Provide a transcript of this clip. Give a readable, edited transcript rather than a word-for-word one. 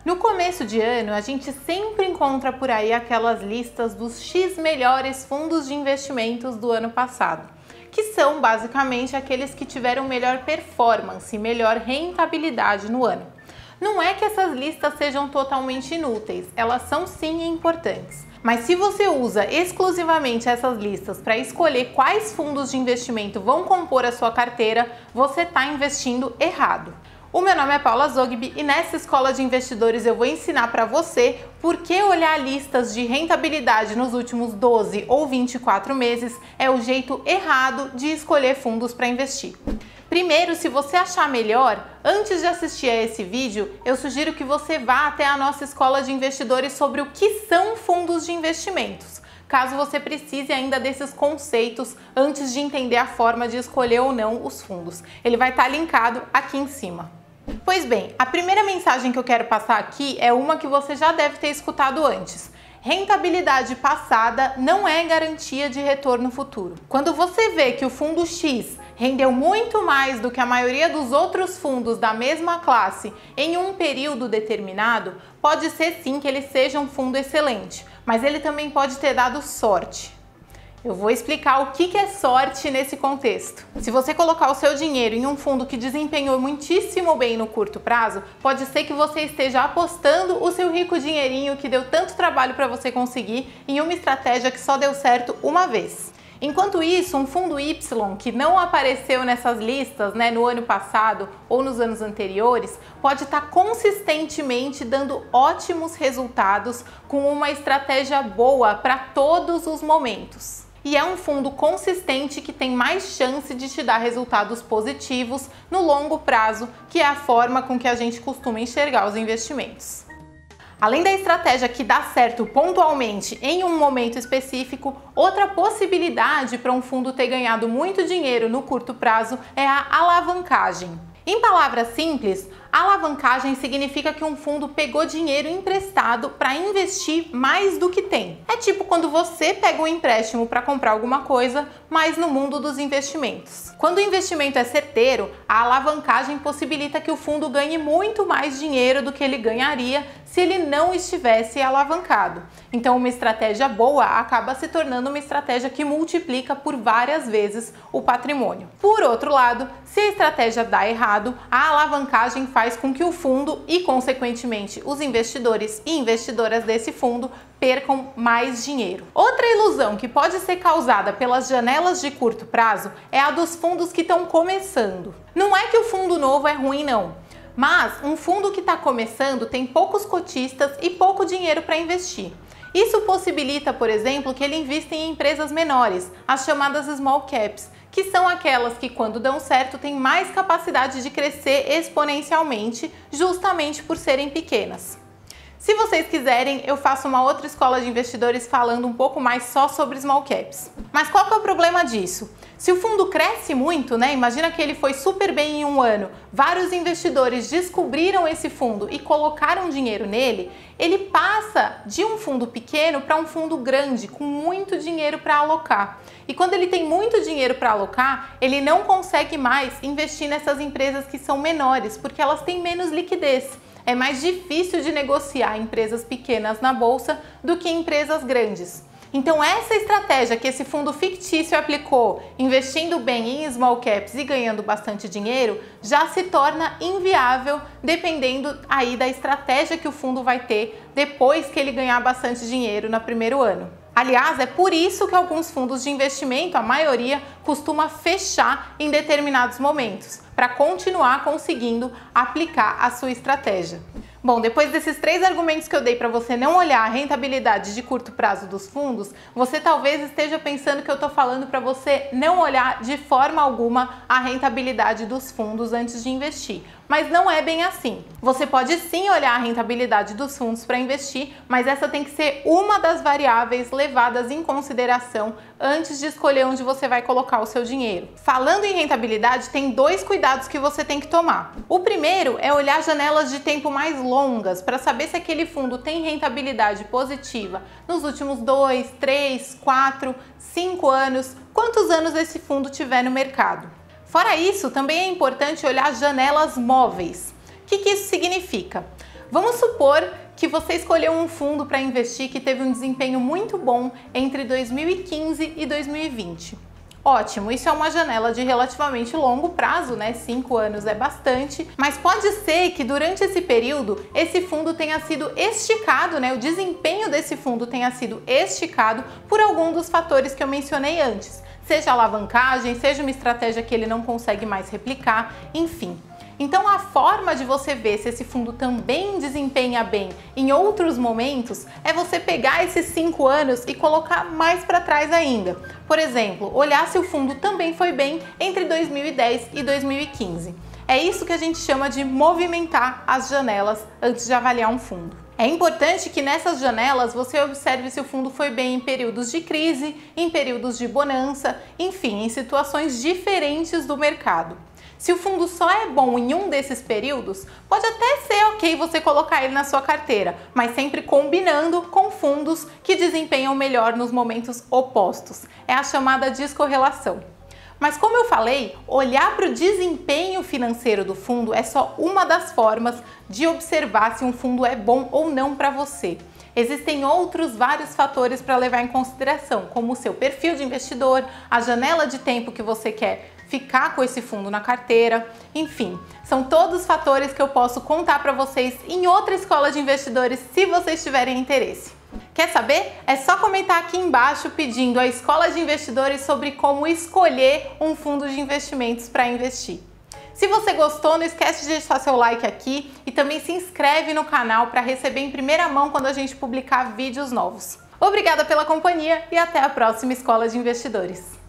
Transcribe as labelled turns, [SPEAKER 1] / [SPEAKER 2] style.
[SPEAKER 1] No começo de ano, a gente sempre encontra por aí aquelas listas dos X melhores fundos de investimentos do ano passado, que são basicamente aqueles que tiveram melhor performance, melhor rentabilidade no ano. Não é que essas listas sejam totalmente inúteis, elas são sim importantes. Mas se você usa exclusivamente essas listas para escolher quais fundos de investimento vão compor a sua carteira, você está investindo errado. O meu nome é Paula Zogby e nessa escola de investidores eu vou ensinar para você por que olhar listas de rentabilidade nos últimos 12 ou 24 meses é o jeito errado de escolher fundos para investir. Primeiro, se você achar melhor, antes de assistir a esse vídeo, eu sugiro que você vá até a nossa escola de investidores sobre o que são fundos de investimentos, caso você precise ainda desses conceitos antes de entender a forma de escolher ou não os fundos. Ele vai estar linkado aqui em cima. Pois bem, a primeira mensagem que eu quero passar aqui é uma que você já deve ter escutado antes. Rentabilidade passada não é garantia de retorno futuro. Quando você vê que o fundo X rendeu muito mais do que a maioria dos outros fundos da mesma classe em um período determinado, pode ser sim que ele seja um fundo excelente, mas ele também pode ter dado sorte. Eu vou explicar o que é sorte nesse contexto. Se você colocar o seu dinheiro em um fundo que desempenhou muitíssimo bem no curto prazo, pode ser que você esteja apostando o seu rico dinheirinho que deu tanto trabalho para você conseguir em uma estratégia que só deu certo uma vez. Enquanto isso, um fundo Y que não apareceu nessas listas, no ano passado ou nos anos anteriores, pode estar consistentemente dando ótimos resultados com uma estratégia boa para todos os momentos. E é um fundo consistente que tem mais chance de te dar resultados positivos no longo prazo, que é a forma com que a gente costuma enxergar os investimentos. Além da estratégia que dá certo pontualmente em um momento específico, outra possibilidade para um fundo ter ganhado muito dinheiro no curto prazo é a alavancagem. Em palavras simples, alavancagem significa que um fundo pegou dinheiro emprestado para investir mais do que tem. É tipo quando você pega um empréstimo para comprar alguma coisa, mas no mundo dos investimentos. Quando o investimento é certeiro, a alavancagem possibilita que o fundo ganhe muito mais dinheiro do que ele ganharia se ele não estivesse alavancado. Então, uma estratégia boa acaba se tornando uma estratégia que multiplica por várias vezes o patrimônio. Por outro lado, se a estratégia dá errado, a alavancagem faz com que o fundo e, consequentemente, os investidores e investidoras desse fundo percam mais dinheiro. Outra ilusão que pode ser causada pelas janelas de curto prazo é a dos fundos que estão começando. Não é que o fundo novo é ruim, não. Mas um fundo que está começando tem poucos cotistas e pouco dinheiro para investir. Isso possibilita, por exemplo, que ele invista em empresas menores, as chamadas small caps, que são aquelas que, quando dão certo, têm mais capacidade de crescer exponencialmente, justamente por serem pequenas. Se vocês quiserem, eu faço uma outra escola de investidores falando um pouco mais só sobre small caps. Mas qual que é o problema disso? Se o fundo cresce muito, imagina que ele foi super bem em um ano, vários investidores descobriram esse fundo e colocaram dinheiro nele, ele passa de um fundo pequeno para um fundo grande, com muito dinheiro para alocar. E quando ele tem muito dinheiro para alocar, ele não consegue mais investir nessas empresas que são menores, porque elas têm menos liquidez. É mais difícil de negociar empresas pequenas na bolsa do que empresas grandes. Então essa estratégia que esse fundo fictício aplicou, investindo bem em small caps e ganhando bastante dinheiro, já se torna inviável dependendo aí da estratégia que o fundo vai ter depois que ele ganhar bastante dinheiro no primeiro ano. Aliás, é por isso que alguns fundos de investimento, a maioria, costuma fechar em determinados momentos, para continuar conseguindo aplicar a sua estratégia. Bom, depois desses 3 argumentos que eu dei para você não olhar a rentabilidade de curto prazo dos fundos, você talvez esteja pensando que eu estou falando para você não olhar de forma alguma a rentabilidade dos fundos antes de investir. Mas não é bem assim. Você pode sim olhar a rentabilidade dos fundos para investir, mas essa tem que ser uma das variáveis levadas em consideração antes de escolher onde você vai colocar o seu dinheiro. Falando em rentabilidade, tem 2 cuidados que você tem que tomar. O primeiro é olhar janelas de tempo mais longas para saber se aquele fundo tem rentabilidade positiva nos últimos 2, 3, 4, 5 anos, quantos anos esse fundo tiver no mercado. Fora isso, também é importante olhar janelas móveis. O que isso significa? Vamos supor que você escolheu um fundo para investir que teve um desempenho muito bom entre 2015 e 2020. Ótimo, isso é uma janela de relativamente longo prazo, né? 5 anos é bastante, mas pode ser que durante esse período esse fundo tenha sido esticado, né? O desempenho desse fundo tenha sido esticado por algum dos fatores que eu mencionei antes, seja alavancagem, seja uma estratégia que ele não consegue mais replicar, enfim. Então a forma de você ver se esse fundo também desempenha bem em outros momentos é você pegar esses 5 anos e colocar mais para trás ainda. Por exemplo, olhar se o fundo também foi bem entre 2010 e 2015. É isso que a gente chama de movimentar as janelas antes de avaliar um fundo. É importante que nessas janelas você observe se o fundo foi bem em períodos de crise, em períodos de bonança, enfim, em situações diferentes do mercado. Se o fundo só é bom em um desses períodos, pode até ser ok você colocar ele na sua carteira, mas sempre combinando com fundos que desempenham melhor nos momentos opostos. É a chamada descorrelação. Mas como eu falei, olhar para o desempenho financeiro do fundo é só uma das formas de observar se um fundo é bom ou não para você. Existem outros vários fatores para levar em consideração, como o seu perfil de investidor, a janela de tempo que você quer ficar com esse fundo na carteira, enfim, são todos fatores que eu posso contar para vocês em outra escola de investidores se vocês tiverem interesse. Quer saber? É só comentar aqui embaixo pedindo a escola de investidores sobre como escolher um fundo de investimentos para investir. Se você gostou, não esquece de deixar seu like aqui e também se inscreve no canal para receber em primeira mão quando a gente publicar vídeos novos. Obrigada pela companhia e até a próxima Escola de Investidores.